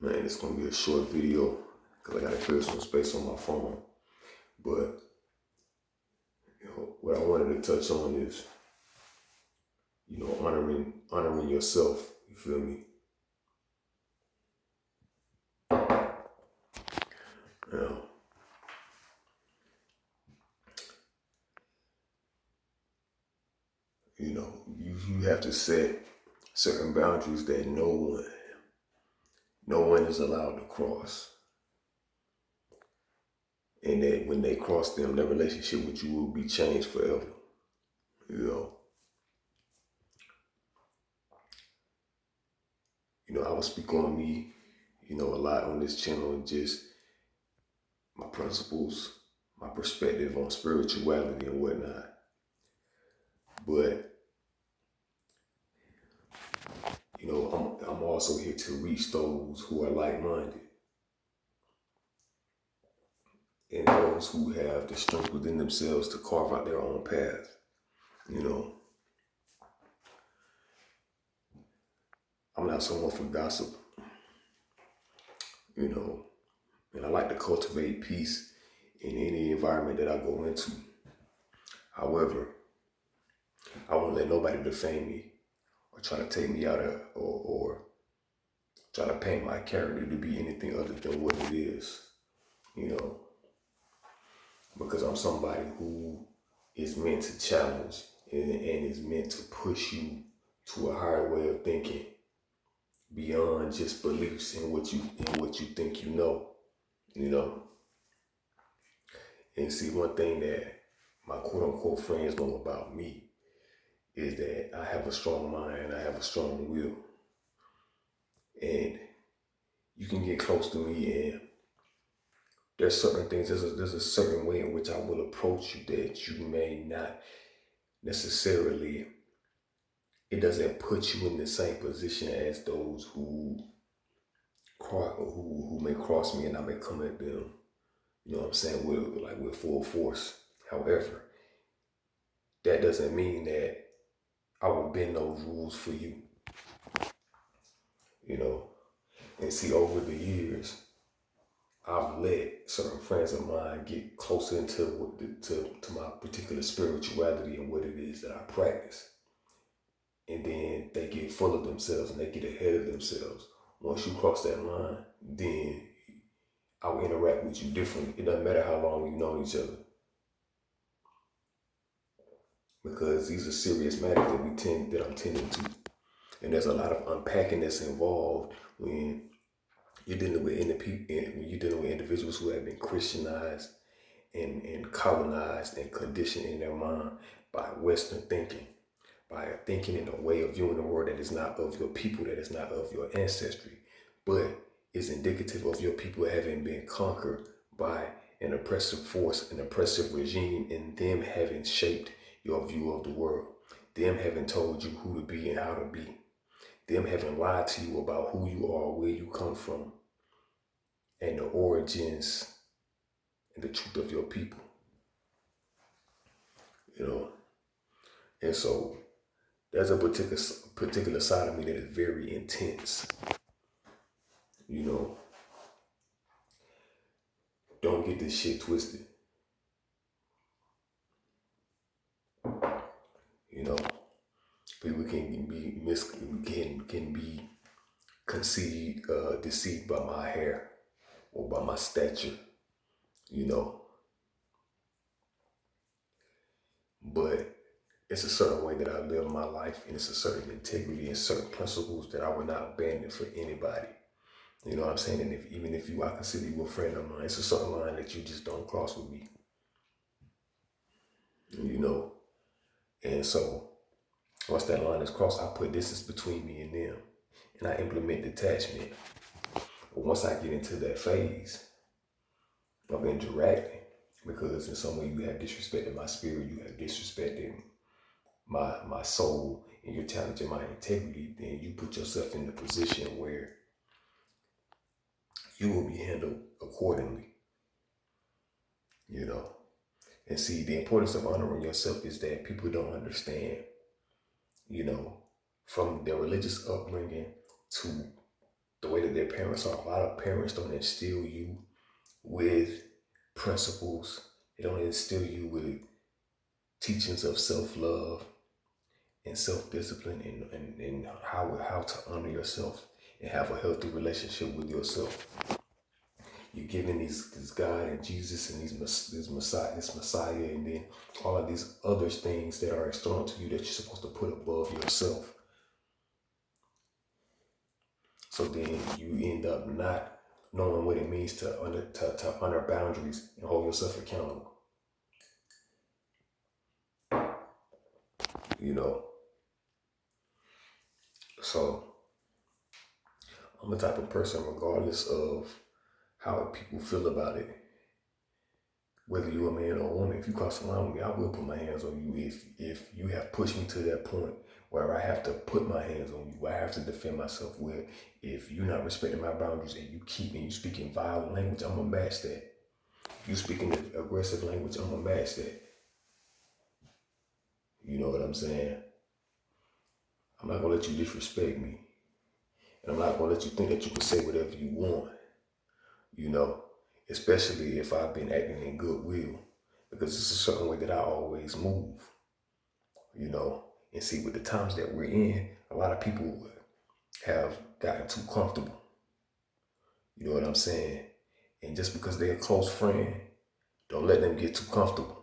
Man, it's gonna be a short video because I gotta clear some space on my phone. But what I wanted to touch on is, honoring yourself. You feel me? Now, you have to set certain boundaries that no one is allowed to cross, and that when they cross them, their relationship with you will be changed forever. You know, I will speak on me, a lot on this channel and just my principles, my perspective on spirituality and whatnot. But I'm also here to reach those who are like-minded and those who have the strength within themselves to carve out their own path. You know, I'm not someone for gossip, you know, and I like to cultivate peace in any environment that I go into. However, I won't let nobody defame me or try to take me out of or try to paint my character to be anything other than what it is, you know, because I'm somebody who is meant to challenge and is meant to push you to a higher way of thinking beyond just beliefs in what you think you know. And see, one thing that my quote unquote friends know about me is that I have a strong mind, I have a strong will, and you can get close to me and there's certain things, there's a certain way in which I will approach you that you may not necessarily, it doesn't put you in the same position as those who may cross me and I may come at them, you know what I'm saying, with full force. However, that doesn't mean that I will bend those rules for you, you know. And see, over the years, I've let certain friends of mine get closer to my particular spirituality and what it is that I practice. And then they get full of themselves and they get ahead of themselves. Once you cross that line, then I will interact with you differently. It doesn't matter how long we've known each other. Because these are serious matters that I'm tending to. And there's a lot of unpacking that's involved when you're dealing with individuals who have been Christianized and colonized and conditioned in their mind by Western thinking, by thinking in a way of viewing the world that is not of your people, that is not of your ancestry, but is indicative of your people having been conquered by an oppressive force, an oppressive regime, and them having shaped your view of the world, them having told you who to be and how to be, them having lied to you about who you are, where you come from, and the origins and the truth of your people, you know. And so there's a particular side of me that is very intense, you know. Don't get this shit twisted, you know. People can be deceived by my hair or by my stature, you know. But it's a certain way that I live my life, and it's a certain integrity and certain principles that I will not abandon for anybody. You know what I'm saying? And even if I consider you a friend of mine, it's a certain line that you just don't cross with me, you know. And so once that line is crossed, I put distance between me and them, and I implement detachment. But once I get into that phase of interacting, because in some way you have disrespected my spirit, you have disrespected my soul, and you're challenging my integrity, then you put yourself in the position where you will be handled accordingly, you know. And see, the importance of honoring yourself is that people don't understand, you know, from their religious upbringing to the way that their parents are. A lot of parents don't instill you with principles. They don't instill you with teachings of self-love and self-discipline, and how to honor yourself and have a healthy relationship with yourself. You're given this God and Jesus and this Messiah, and then all of these other things that are external to you that you're supposed to put above yourself. So then you end up not knowing what it means to honor boundaries and hold yourself accountable. You know, so I'm the type of person, regardless of how people feel about it, whether you're a man or a woman, if you cross the line with me, I will put my hands on you if you have pushed me to that point where I have to put my hands on you, where I have to defend myself, where if you're not respecting my boundaries and you speaking violent language, I'm gonna match that. If you speaking aggressive language, I'm gonna match that. You know what I'm saying? I'm not gonna let you disrespect me. And I'm not gonna let you think that you can say whatever you want, you know, especially if I've been acting in goodwill, because it's a certain way that I always move, you know. And see, with the times that we're in, a lot of people have gotten too comfortable. You know what I'm saying? And just because they're a close friend, don't let them get too comfortable.